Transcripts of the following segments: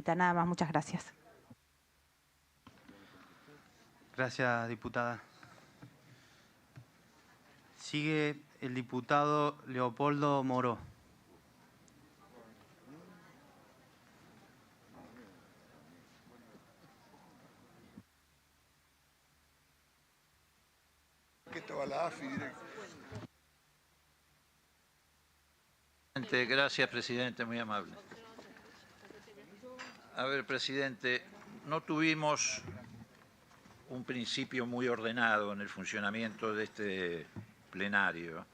Nada más, muchas gracias. Gracias, diputada. Sigue el diputado Leopoldo Moró. Que estaba la AFI directo. Gracias, presidente, muy amable. A ver, presidente, no tuvimos un principio muy ordenado en el funcionamiento de este plenario.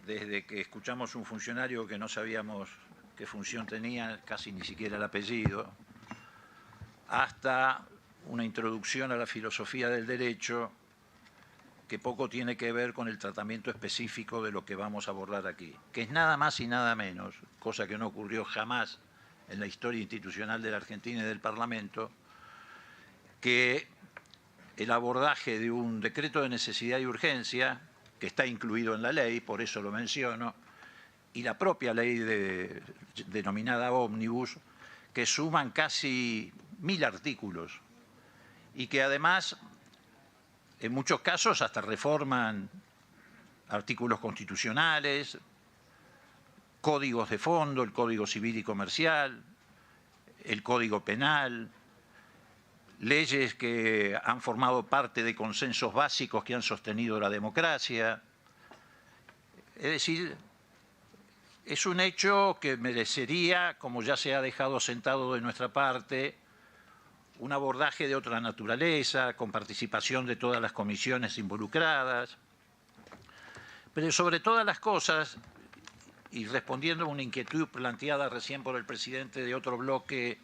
Desde que escuchamos un funcionario que no sabíamos qué función tenía, casi ni siquiera el apellido, hasta una introducción a la filosofía del derecho que poco tiene que ver con el tratamiento específico de lo que vamos a abordar aquí, que es nada más y nada menos, cosa que no ocurrió jamás en la historia institucional de la Argentina y del Parlamento, que el abordaje de un decreto de necesidad y urgencia, que está incluido en la ley, por eso lo menciono, y la propia ley denominada Ómnibus, que suman casi 1000 artículos y que además, en muchos casos, hasta reforman artículos constitucionales, códigos de fondo, el Código Civil y Comercial, el Código Penal, leyes que han formado parte de consensos básicos que han sostenido la democracia. Es decir, es un hecho que merecería, como ya se ha dejado sentado de nuestra parte, un abordaje de otra naturaleza, con participación de todas las comisiones involucradas. Pero sobre todas las cosas, y respondiendo a una inquietud planteada recién por el presidente de otro bloque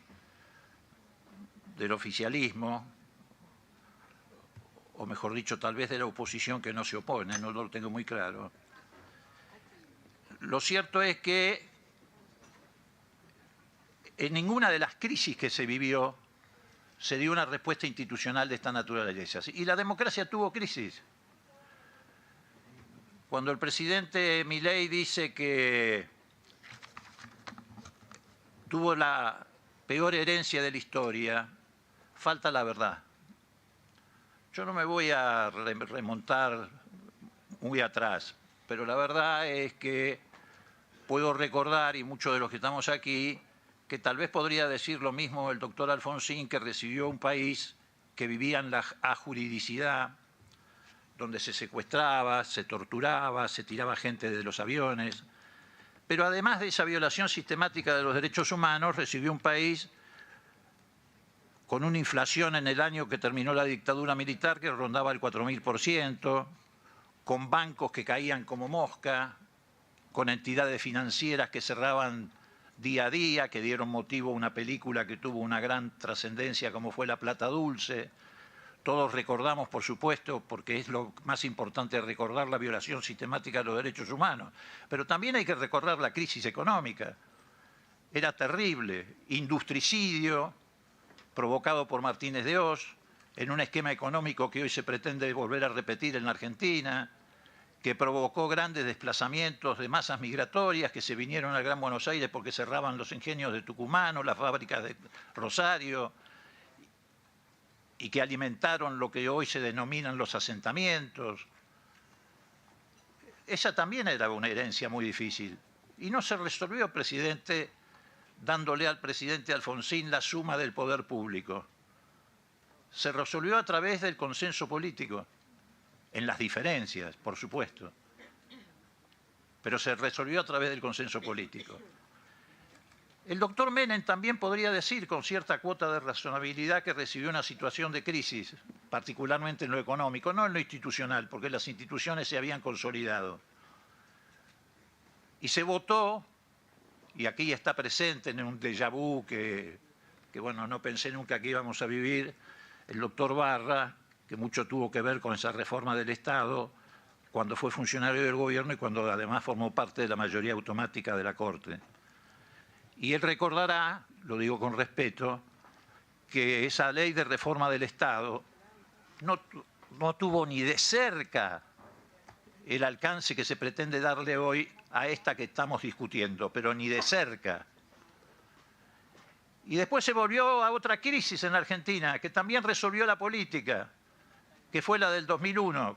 del oficialismo, o mejor dicho, tal vez de la oposición que no se opone, no lo tengo muy claro. Lo cierto es que en ninguna de las crisis que se vivió se dio una respuesta institucional de esta naturaleza. Y la democracia tuvo crisis. Cuando el presidente Milei dice que tuvo la peor herencia de la historia, falta la verdad. Yo no me voy a remontar muy atrás, pero la verdad es que puedo recordar, y muchos de los que estamos aquí, que tal vez podría decir lo mismo el doctor Alfonsín, que recibió un país que vivía en la ajuridicidad, donde se secuestraba, se torturaba, se tiraba gente de los aviones. Pero además de esa violación sistemática de los derechos humanos, recibió un país con una inflación en el año que terminó la dictadura militar que rondaba el 4000%, con bancos que caían como mosca, con entidades financieras que cerraban día a día, que dieron motivo a una película que tuvo una gran trascendencia como fue La Plata Dulce. Todos recordamos, por supuesto, porque es lo más importante recordar la violación sistemática de los derechos humanos, pero también hay que recordar la crisis económica. Era terrible, industricidio provocado por Martínez de Oz, en un esquema económico que hoy se pretende volver a repetir en la Argentina, que provocó grandes desplazamientos de masas migratorias que se vinieron al Gran Buenos Aires porque cerraban los ingenios de Tucumán o las fábricas de Rosario y que alimentaron lo que hoy se denominan los asentamientos. Esa también era una herencia muy difícil y no se resolvió, presidente, dándole al presidente Alfonsín la suma del poder público. Se resolvió a través del consenso político, en las diferencias, por supuesto, pero se resolvió a través del consenso político. El doctor Menem también podría decir, con cierta cuota de razonabilidad, que recibió una situación de crisis, particularmente en lo económico, no en lo institucional, porque las instituciones se habían consolidado. Y se votó, y aquí está presente en un déjà vu que bueno, no pensé nunca que íbamos a vivir, el doctor Barra, que mucho tuvo que ver con esa reforma del Estado, cuando fue funcionario del gobierno y cuando además formó parte de la mayoría automática de la Corte. Y él recordará, lo digo con respeto, que esa ley de reforma del Estado no tuvo ni de cerca el alcance que se pretende darle hoy a esta que estamos discutiendo, pero ni de cerca. Y después se volvió a otra crisis en la Argentina, que también resolvió la política, que fue la del 2001,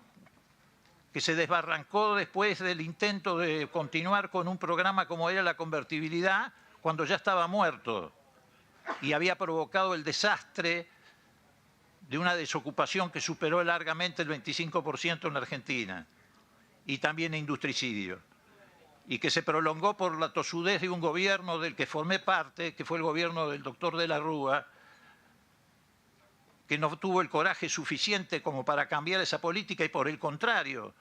que se desbarrancó después del intento de continuar con un programa como era la convertibilidad, cuando ya estaba muerto y había provocado el desastre de una desocupación que superó largamente el 25% en la Argentina, y también industricidio, y que se prolongó por la tosudez de un gobierno del que formé parte, que fue el gobierno del doctor de la Rúa, que no tuvo el coraje suficiente como para cambiar esa política y por el contrario,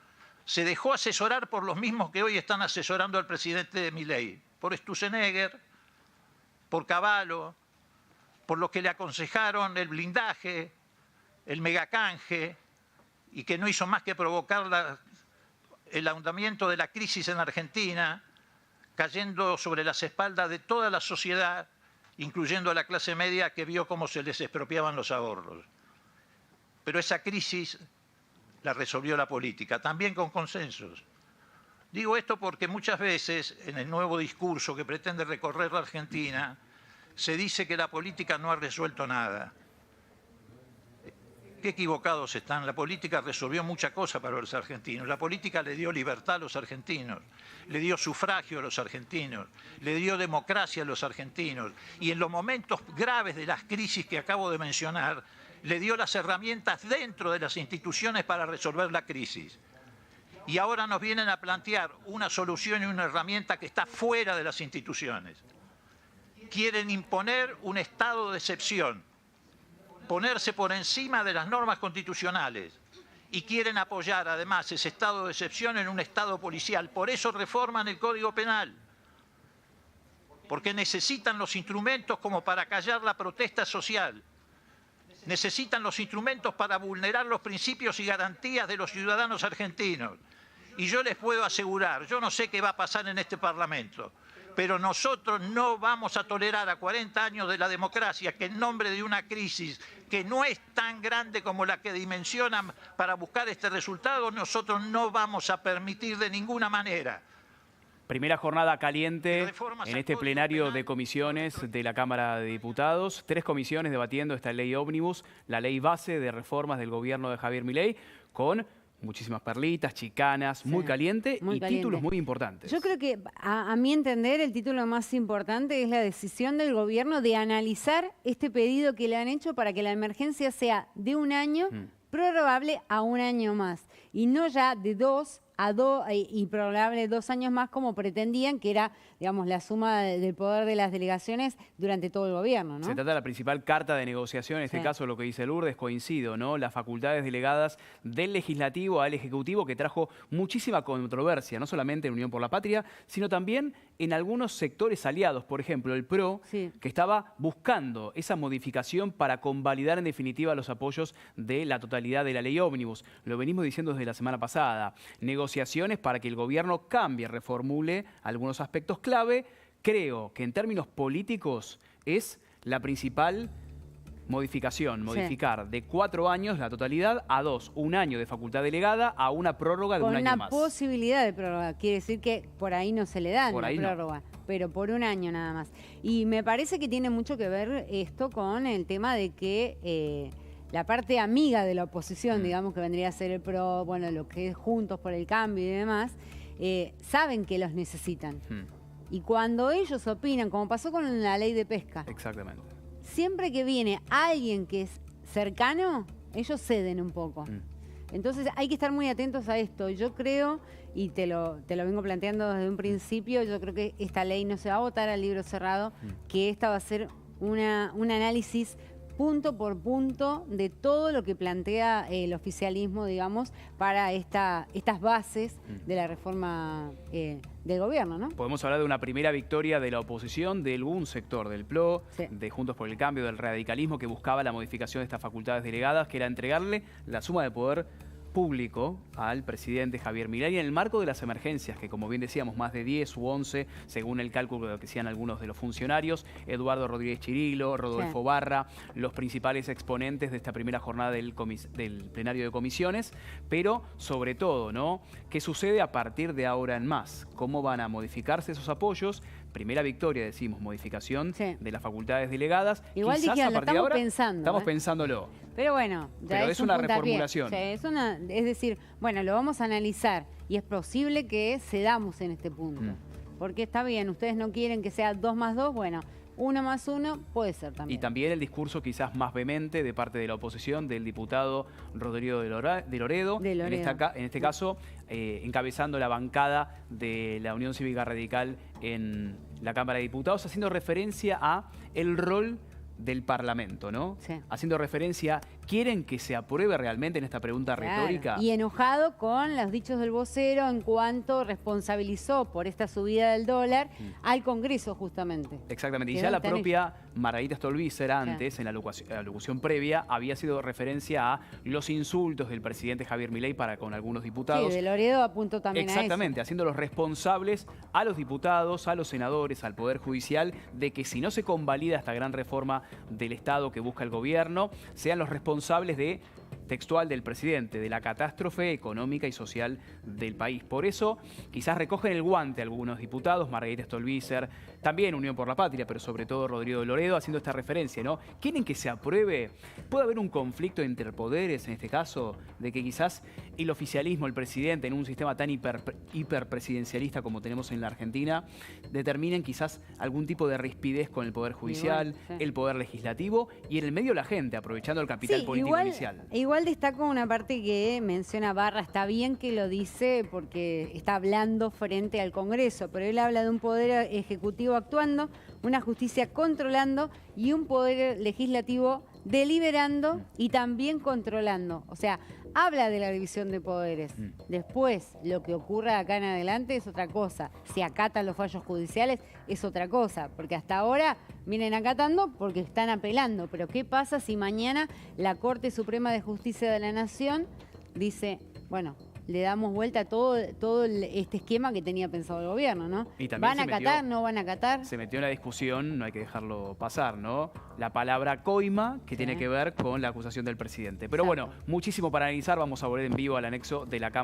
se dejó asesorar por los mismos que hoy están asesorando al presidente Milei, por Sturzenegger, por Cavallo, por los que le aconsejaron el blindaje, el megacanje, y que no hizo más que provocar el ahondamiento de la crisis en Argentina, cayendo sobre las espaldas de toda la sociedad, incluyendo a la clase media que vio cómo se les expropiaban los ahorros. Pero esa crisis la resolvió la política, también con consensos. Digo esto porque muchas veces en el nuevo discurso que pretende recorrer la Argentina se dice que la política no ha resuelto nada. Qué equivocados están. La política resolvió muchas cosas para los argentinos. La política le dio libertad a los argentinos, le dio sufragio a los argentinos, le dio democracia a los argentinos. Y en los momentos graves de las crisis que acabo de mencionar, le dio las herramientas dentro de las instituciones para resolver la crisis. Y ahora nos vienen a plantear una solución y una herramienta que está fuera de las instituciones. Quieren imponer un estado de excepción, ponerse por encima de las normas constitucionales y quieren apoyar además ese estado de excepción en un estado policial. Por eso reforman el Código Penal, porque necesitan los instrumentos como para callar la protesta social, necesitan los instrumentos para vulnerar los principios y garantías de los ciudadanos argentinos. Y yo les puedo asegurar, yo no sé qué va a pasar en este Parlamento, pero nosotros no vamos a tolerar a 40 años de la democracia que en nombre de una crisis que no es tan grande como la que dimensionan para buscar este resultado, nosotros no vamos a permitir de ninguna manera. Primera jornada caliente en este plenario de comisiones de la Cámara de Diputados. 3 comisiones debatiendo esta ley ómnibus, la ley base de reformas del gobierno de Javier Milei, con muchísimas perlitas, chicanas, sí, muy caliente y títulos muy importantes. Yo creo que, a mi entender, el título más importante es la decisión del gobierno de analizar este pedido que le han hecho para que la emergencia sea de 1 año, prorrogable a 1 año más, y no ya de 2 a 2 y prorrogable 2 años más como pretendían, que era, digamos, la suma del poder de las delegaciones durante todo el gobierno, ¿no? Se trata de la principal carta de negociación, en este caso lo que dice Lourdes, coincido, ¿no? Las facultades delegadas del Legislativo al Ejecutivo, que trajo muchísima controversia, no solamente en Unión por la Patria, sino también en algunos sectores aliados, por ejemplo, el PRO, que estaba buscando esa modificación para convalidar en definitiva los apoyos de la totalidad de la ley ómnibus. Lo venimos diciendo desde la semana pasada. Negociaciones para que el gobierno cambie, reformule algunos aspectos clave. Creo que en términos políticos es la principal modificación, modificar de 4 años la totalidad a 2, 1 año de facultad delegada a una prórroga de 1 año más. Con una posibilidad de prórroga, quiere decir que por ahí no se le da una prórroga, pero por 1 año nada más. Y me parece que tiene mucho que ver esto con el tema de que la parte amiga de la oposición, digamos, que vendría a ser el PRO, bueno, lo que es Juntos por el Cambio y demás, saben que los necesitan. Y cuando ellos opinan, como pasó con la ley de pesca, exactamente, siempre que viene alguien que es cercano, ellos ceden un poco. Entonces hay que estar muy atentos a esto. Yo creo, y te lo vengo planteando desde un principio, yo creo que esta ley no se va a votar al libro cerrado, que esta va a ser un análisis punto por punto de todo lo que plantea el oficialismo, digamos, para estas bases de la reforma del gobierno, ¿no? Podemos hablar de una primera victoria de la oposición, de algún sector del PRO, de Juntos por el Cambio, del radicalismo, que buscaba la modificación de estas facultades delegadas, que era entregarle la suma de poder público al presidente Javier Milei en el marco de las emergencias, que como bien decíamos, más de 10 u 11, según el cálculo que hacían algunos de los funcionarios, Eduardo Rodríguez Chirilo, Rodolfo Barra, los principales exponentes de esta primera jornada del plenario de comisiones, pero sobre todo, ¿no? ¿Qué sucede a partir de ahora en más? ¿Cómo van a modificarse esos apoyos? primera victoria, decimos, modificación Sí. de las facultades delegadas. Igual Quizás dijeron, a lo partir de estamos ahora pensando, estamos ¿eh? pensándolo. Pero bueno, ya Pero es una un puntapié. reformulación. Sí, es decir, bueno, lo vamos a analizar y es posible que cedamos en este punto. Porque está bien, ustedes no quieren que sea 2 más 2, bueno, 1 más 1 puede ser también. Y también el discurso quizás más vehemente de parte de la oposición del diputado Rodrigo de Loredo. En este caso, encabezando la bancada de la Unión Cívica Radical en la Cámara de Diputados, haciendo referencia a el rol del Parlamento, ¿no? Sí. Haciendo referencia, ¿quieren que se apruebe realmente en esta pregunta Claro. retórica? Y enojado con los dichos del vocero en cuanto responsabilizó por esta subida del dólar al Congreso, justamente. Exactamente, y Que ya la están propia Margarita Stolbizer antes, en la locución previa, había sido referencia a los insultos del presidente Javier Milei para con algunos diputados. Sí, de Loredo apuntó también Exactamente, haciéndolos responsables a los diputados, a los senadores, al Poder Judicial, de que si no se convalida esta gran reforma del Estado que busca el gobierno, sean los responsables de, textual del presidente, de la catástrofe económica y social del país. Por eso, quizás recogen el guante algunos diputados, Margarita Stolbizer, también Unión por la Patria, pero sobre todo Rodrigo de Loredo, haciendo esta referencia, ¿no? ¿Quieren que se apruebe? ¿Puede haber un conflicto entre poderes en este caso? De que quizás el oficialismo, el presidente, en un sistema tan hiperpresidencialista como tenemos en la Argentina, determinen quizás algún tipo de rispidez con el Poder Judicial, Igual, sí. el Poder Legislativo y en el medio la gente, aprovechando el capital político inicial. Igual destaco una parte que menciona Barra, está bien que lo dice porque está hablando frente al Congreso, pero él habla de un poder ejecutivo actuando, una justicia controlando y un poder legislativo deliberando y también controlando. O sea, habla de la división de poderes. Después, lo que ocurra acá en adelante es otra cosa. Si acatan los fallos judiciales es otra cosa, porque hasta ahora vienen acatando porque están apelando. Pero ¿qué pasa si mañana la Corte Suprema de Justicia de la Nación dice, bueno, le damos vuelta a todo este esquema que tenía pensado el gobierno, ¿no? Y también ¿Van a se metió- acatar, no van a acatar? Se metió en la discusión, no hay que dejarlo pasar, ¿no? La palabra coima, que tiene que ver con la acusación del presidente. Pero Exacto. bueno, muchísimo para analizar. Vamos a volver en vivo al anexo de la Cámara.